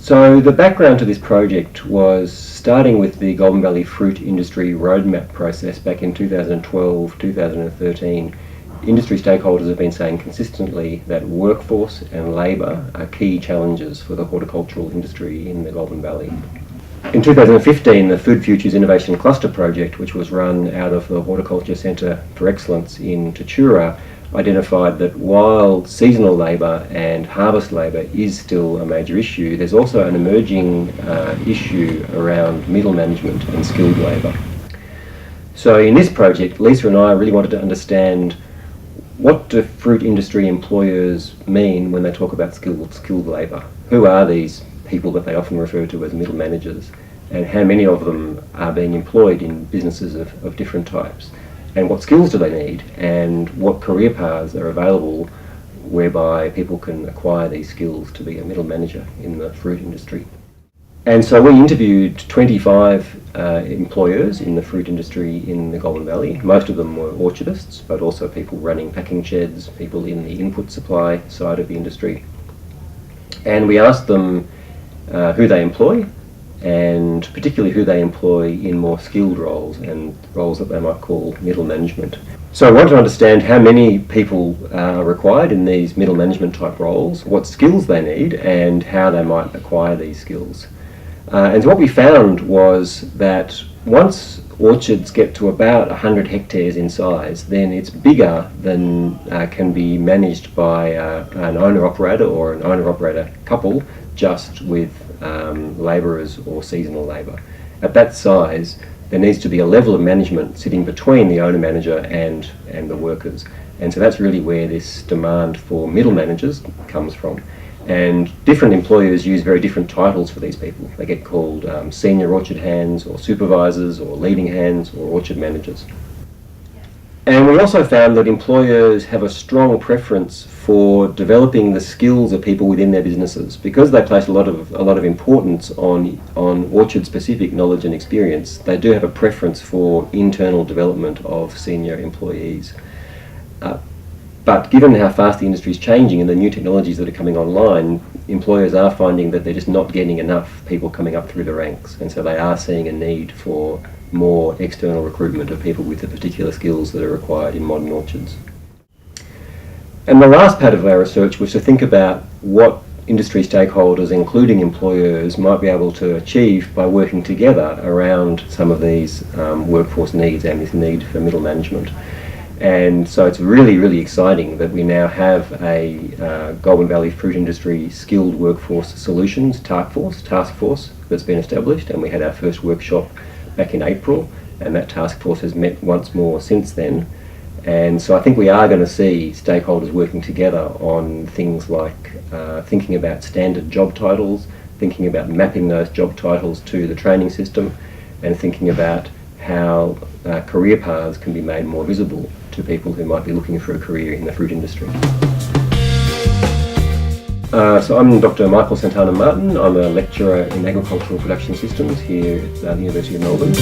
So the background to this project was starting with the Goulburn Valley fruit industry roadmap process back in 2012, 2013. Industry stakeholders have been saying consistently that workforce and labour are key challenges for the horticultural industry in the Goulburn Valley. In 2015, the Food Futures Innovation Cluster project, which was run out of the Horticulture Centre for Excellence in Tatura, identified that while seasonal labour and harvest labour is still a major issue, there's also an emerging issue around middle management and skilled labour. So in this project, Lisa and I really wanted to understand what do fruit industry employers mean when they talk about skilled labour? Who are these people that they often refer to as middle managers, and how many of them are being employed in businesses of different types? And what skills do they need, and what career paths are available whereby people can acquire these skills to be a middle manager in the fruit industry? And so we interviewed 25 employers in the fruit industry in the Goulburn Valley. Most of them were orchardists, but also people running packing sheds, people in the input supply side of the industry. And we asked them who they employ, and particularly who they employ in more skilled roles and roles that they might call middle management. So I want to understand how many people are required in these middle management type roles, what skills they need, and how they might acquire these skills. And what we found was that once orchards get to about 100 hectares in size, then it's bigger than can be managed by an owner-operator or an owner-operator couple just with labourers or seasonal labour. At that size, there needs to be a level of management sitting between the owner-manager and the workers. And so that's really where this demand for middle managers comes from. And different employers use very different titles for these people. They get called senior orchard hands or supervisors or leading hands or orchard managers. And we also found that employers have a strong preference for developing the skills of people within their businesses. Because they place a lot of importance on orchard-specific knowledge and experience, they do have a preference for internal development of senior employees. But given how fast the industry is changing and the new technologies that are coming online, employers are finding that they're just not getting enough people coming up through the ranks, and so they are seeing a need for more external recruitment of people with the particular skills that are required in modern orchards. And the last part of our research was to think about what industry stakeholders, including employers, might be able to achieve by working together around some of these workforce needs and this need for middle management. And so it's really, really exciting that we now have a Goulburn Valley Fruit Industry Skilled Workforce Solutions task force that's been established, and we had our first workshop back in April, and that task force has met once more since then. And so I think we are going to see stakeholders working together on things like thinking about standard job titles, thinking about mapping those job titles to the training system, and thinking about how career paths can be made more visible to people who might be looking for a career in the fruit industry. So I'm Dr. Michael Santhanam-Martin. I'm a lecturer in agricultural production systems here at the University of Melbourne.